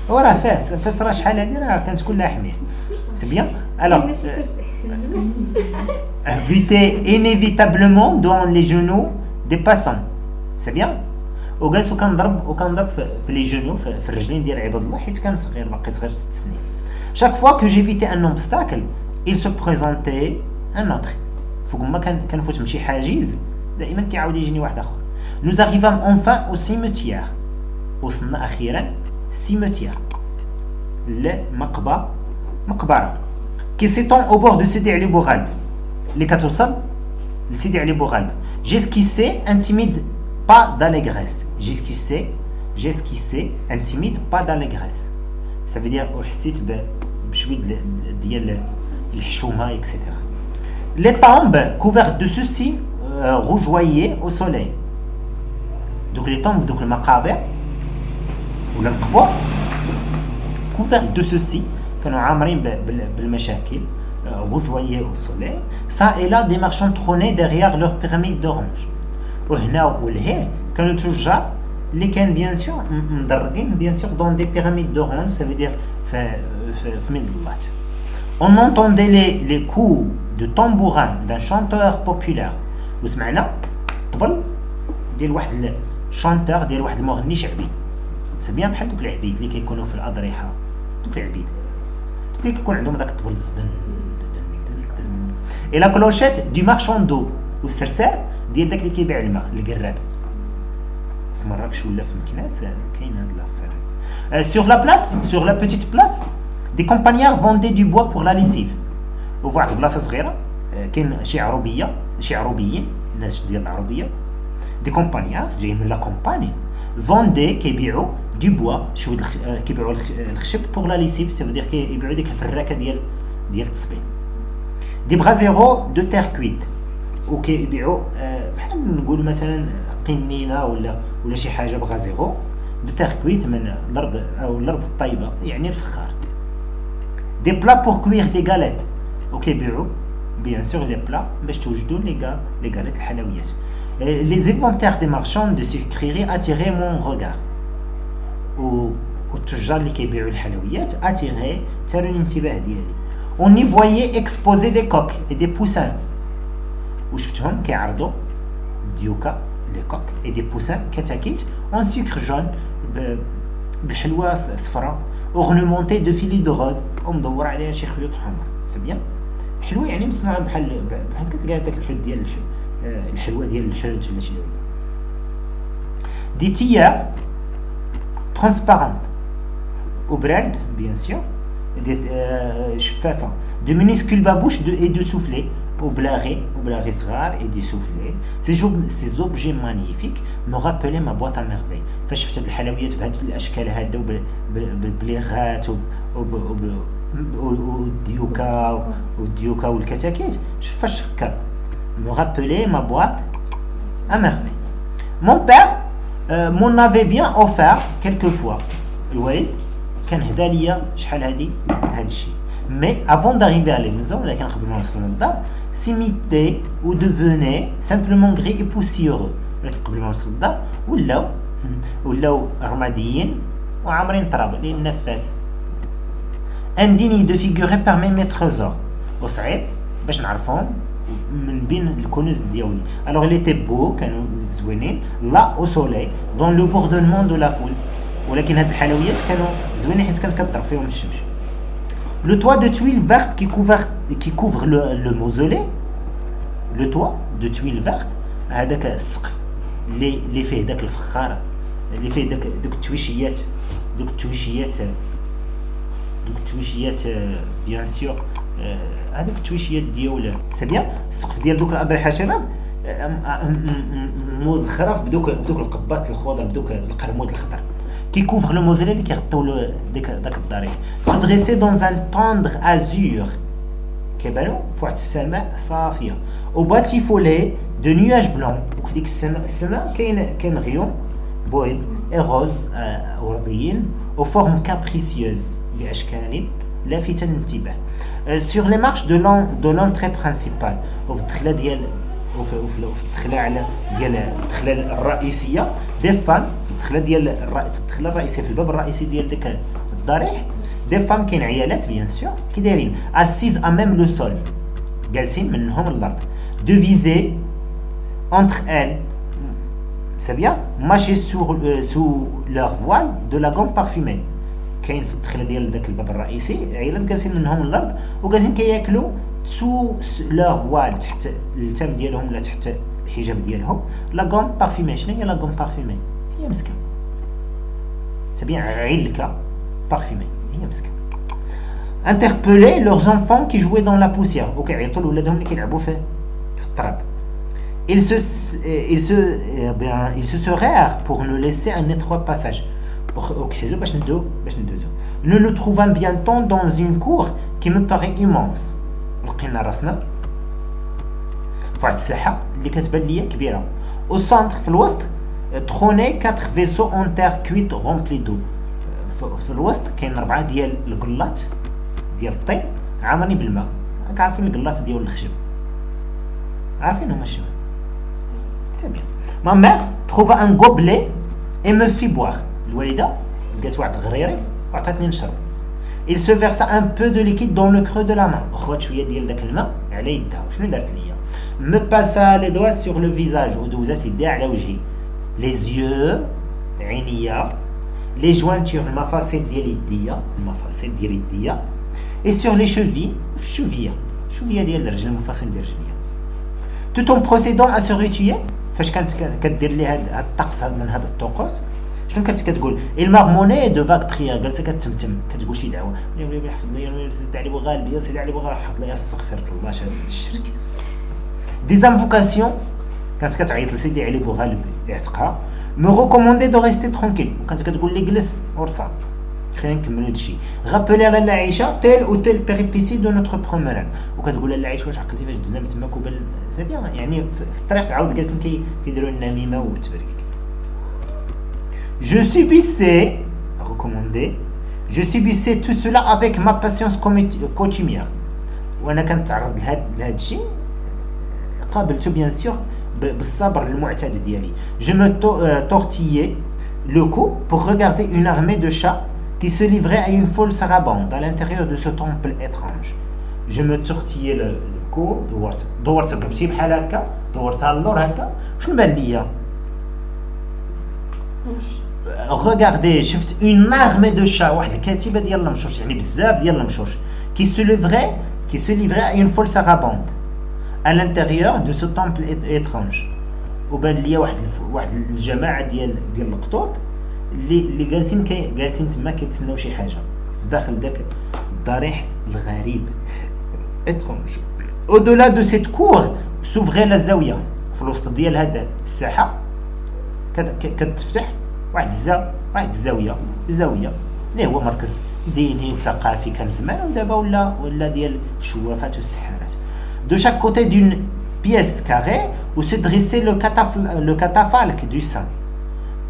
وراه فاس راه شحال هادي راه كانت كلها حميه. سي بيان. الوغ buter inévitablement dans les genoux des passants. سي بيان. وجالس وكنضرب في لي جونو في الرجلين ديال عباد الله حيت كان صغير باقي صغير 6 سنين. chaque fois que j'évitais un obstacle il se présentait un autre. فوق ما كنفوت من شي حاجز دائما كيعاود يجيني واحد اخر. nous arrivâmes enfin au cimetière. وصلنا اخيرا cimetière مقبره qui s'étend au bord de Sidi Ali Boughal. اللي كتوصل لسيدي علي بوغالب. j'esquissais intimide pas d'allégresse. j'esquissais intimide pas d'allégresse. ça veut dire وحسيت بشويه ديال الحشومه etc. les tombes couvertes de ceux-ci rougeoyaient au soleil. donc les tombes دوك المقابر ولا القبور couvertes de ceux-ci كانوا عامرين بالمشاكل rougeoyaient au soleil. ça et là des marchands trônaient derrière leur pyramide d'orange. وهنا والهي كانوا تجار اللي كان بيان سور مدرجين بيان سور dans des pyramides d'orange. ça veut dire في مظلات. on entendait les coups de tambourin d'un chanteur populaire. وسمعنا طبل ديال واحد الشانتور ديال واحد المغني شعبي. سي بيان بحال دوك العبيد اللي كيكونوا في الاضرحه. دوك العبيد اللي كيكون عندهم داك الطبل et la clochette du marchand d'eau. والسرسار ديال داك اللي كيبيع الماء القراب في مراكش ولا في مكناس كاين هاد l'affaire. sur la petite place des campagnards vendaient du bois pour la lessive. وفي واحد البلاصه صغيره كاين شي عروبيين ناس ديال العربيه دي كومبانيار جايين من لا كومباني فوندي كيبيعوا دي بوا شويه كيبيعوا الخشب بوغ لا ليسيف. سي فودير كيبيعوا ديك الفراكه ديال التصبيط. دي بغازيرو دو تير كويت وكيبيعوا بحال نقول مثلا قنينه ولا شي حاجه بغازيرو دو تير كويت من الارض او الارض الطيبه يعني الفخار. دي بلا بور كوير دي غاليت وكيبيعوا بيان سور لي بلا باش توجدوا لي غاليت الحلويات. les inventaires des marchands de sucreries attiraient mon regard. والتجار اللي كيبيعوا الحلويات اتيري تاروا الانتباه ديالي. on y voyait exposer des coques et des poussins. وشفتهم كيعرضوا ديوكا لي كوك et des poussins كتاكيت en sucre jaune بالحلوى صفراء ornementé de filets de rose ومدور عليها شي خيوط حمر. سي بيان. حلوى يعني مصنوعه بحال كتلقى داك الحوت ديال الحلوى ديال الحوت ولا شي دي تيا transparentes وبراد بيان سور شفافه de minuscules babouches et de soufflets وبلاغي صغار et des soufflets. ces objets magnifiques me rappelaient ma boîte à merveille. فاش شفت هاد الحلويات بهاد الاشكال هادا بالبليغات والديوكا والكتاكيت فاش فكر me rappelait ma boîte à merveille. mon père m'en avait bien offert quelquefois. الوالد كان هدا ليا شحال هاد الشيء. mais avant d'arriver à la maison لكن قبل ما نوصلوا للدار s'imitaient ou devenaient simplement gris et poussiéreux. لكن قبل ما نوصلوا للدار ولاو رماديين وعامرين تراب لين نفاس. indigne de figurer parmi mes trésors. وصعيب باش نعرفهم من بين الكنوز ديالي. alors il était beau كانوا زوينين là au soleil dans le bourdonnement de la foule. ولكن هاد الحلويات كانوا زوينين حيت كانت كضرب فيهم الشمس. le toit de tuiles vertes qui couvre le mausolée. le toit de tuiles vertes هذاك السقف اللي فيه داك الفخاره اللي فيه داك التويشيات بيان سور هذوك التويشيات ديال سي بيان السقف ديال دوك الاضرحه شباب مزخرف بدوك القبات الخضر بدوك القرمود الخضر qui couvre le mausolée اللي كيغطيو داك الضريح. se dresser dans un tendre azur كيبانو في واحد السماء صافيه وباتيفولي de nuages blancs. وفي ديك السماء كاين غيوم بيض et rose ورديين aux formes capricieuses باشكال لافتة للانتباه. sur les marches de l'entrée principale وفي الدخله ديال وفي الدخله الرئيسيه دي فان في الدخله الرئيسيه في الباب الرئيسي ديال ديك الضريح دي فام كاين عيالات بيان سور كي دايرين اسيز ا ميم لو سول جالسين منهم الارض دو فيزي entre elles c'est bien ماشي sous leur voile de la gomme parfumée كاين في الدخله ديال داك الباب الرئيسي عيالات جالسين منهم الارض وجالسين كياكلوا سو لور فوال تحت التام ديالهم ولا تحت الحجاب ديالهم لا غوم بارفيمي. شنو هي لا غوم بارفيمي؟ هي مسكه سي بيان علكه بارفيمي هي مسكه. interpeller leurs enfants qui jouaient dans la poussière وكيعيطوا لولادهم اللي كيلعبوا في التراب. ils se serrèrent pour nous laisser un étroit passage. وكحزوا باش ندوزو. nous nous trouvons bientôt dans une cour qui me paraît immense. لقينا راسنا فواحد الساحه اللي كتبان ليا كبيره. au centre في الوسط trônaient 4 vaisseaux en terre cuite remplis d'eau. في الوسط كاين 4 ديال القلات ديال الطين عامرين بالماء. راك عارفين القلات ديال الخشب عارفينهم ماشي سي بيان. ما مير trouva un gobelet et me fit boire. الوالده لقات واحد الغريريف وعطاتني نشرب. il se versa un peu de liquide dans le creux de la main. خوات شويه ديال داك الماء على يدها. شنو دارت ليا؟ me passa les doigts sur le visage ودوزات يديها على وجهي. les yeux عينيا les jointures المفاصل ديال يديا المفاصل ديال يديا et sur les chevilles الشوفيه ديال الرجل المفاصل ديال رجليا. tout en procédant à se retirer فاش كانت كدير لي هاد الطقس من هاد الطقوس شنو كانت كتقول؟ il marmonnait de vagues prières جالسه كتمتم كتقول شي دعوه ويلي حفظ لي سيدي علي بوغالب يا سيدي علي بوغالب حفظ لي استغفر الله شاد الشرك. des invocations كانت كتعيط لسيدي علي بوغالب يعتقها. me recommander de rester tranquille وكانت كتقول لي جلس ورصا خلينا نكملوا هادشي. rappeler لالا عائشه telle ou telle péripétie de notre promenade وكتقول لالا عائشه واش عقلتي فاش دزنا من تماك وبان سي بيان يعني في الطريق عاود جالسين كيديروا لنا ميمه والتبريك. je subissais tout cela avec ma patience coutumière وانا كنتعرض لهاد الشيء قابلته بيان سور بالصبر المعتاد ديالي. je me tortillais le cou pour regarder une armée de chats qui se livrait à une folle sarabande à l'intérieur de ce temple étrange. je me tortillais le cou دورت ركبتي بحال هكا دورتها اللور هكا شنو بان ليا؟ regardez شفت une armée de chats واحد الكتيبه ديال المشوش يعني بزاف ديال المشوش qui se livrait à une folle sarabande à l'intérieur de ce temple étrange. وبان ليا واحد الجماعه ديال القطوط اللي جالسين تما كيتسناو شي حاجه في داخل داك الضريح الغريب étrange. au-delà de cette cour s'ouvrait la زاويه. في الوسط ديال هذا الساحه كتفتح واحد الزاويه اللي هو مركز ديني وثقافي كان زمان ودابا ولا ديال الشوافات والسحارات. de chaque côté d'une pièce carrée où se dressait le catafalque du saint.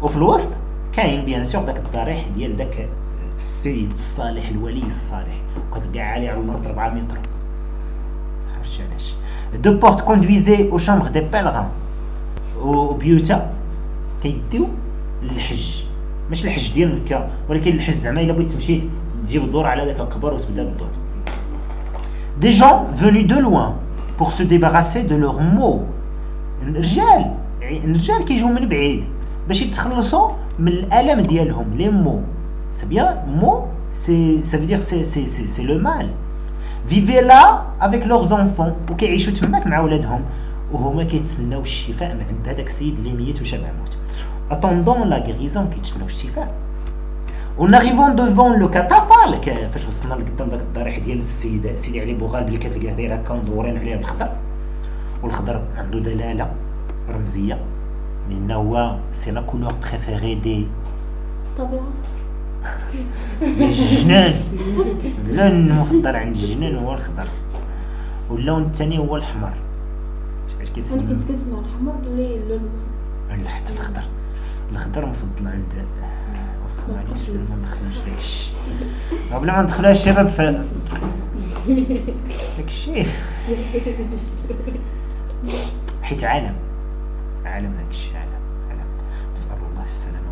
وفي الوسط كاين بيان سور داك الضريح ديال داك السيد الصالح الولي الصالح وكتلقى عالي على الارض 4 متر عرفتش علاش. deux portes conduisaient aux chambres des pèlerins وبيوتا كيديو للحج ماشي الحج ديال مكه ولكن الحج زعما الا بغيت تمشي تجيب الدور على داك القبر وتبدا الدور. des gens venus de loin pour se débarrasser de leurs maux. الرجال كيجيو من بعيد باش يتخلصوا من الالم ديالهم. les maux c'est bien maux ça veut dire c'est le mal. vivaient là avec leurs enfants وكيعيشوا تماك مع ولادهم وهما كيتسناو الشفاء من عند هذاك السيد اللي ميت وشبع موت. attendant la guérison كيتسناو الشفاء. en arrivant devant le catafalque فاش وصلنا لقدام داك الضريح ديال السيد سيدي علي بوغالب اللي كتلقاه داير هكا مدورين عليه بالخضر والخضر عنده دلاله رمزيه لانه هو سي لا كولور بريفيري دي طبيعه الجنان. اللون المفضل عند الجنان هو الخضر واللون الثاني هو الاحمر. شحال كيسمى؟ انا كنت كنسمع الاحمر اللي اللون لا حتى الخضر مفضل عند معليش بلا ما ندخلوش داكشي بلا ما ندخلوها الشباب في داكشي حيت عالم داكشي عالم نسأل الله السلامة.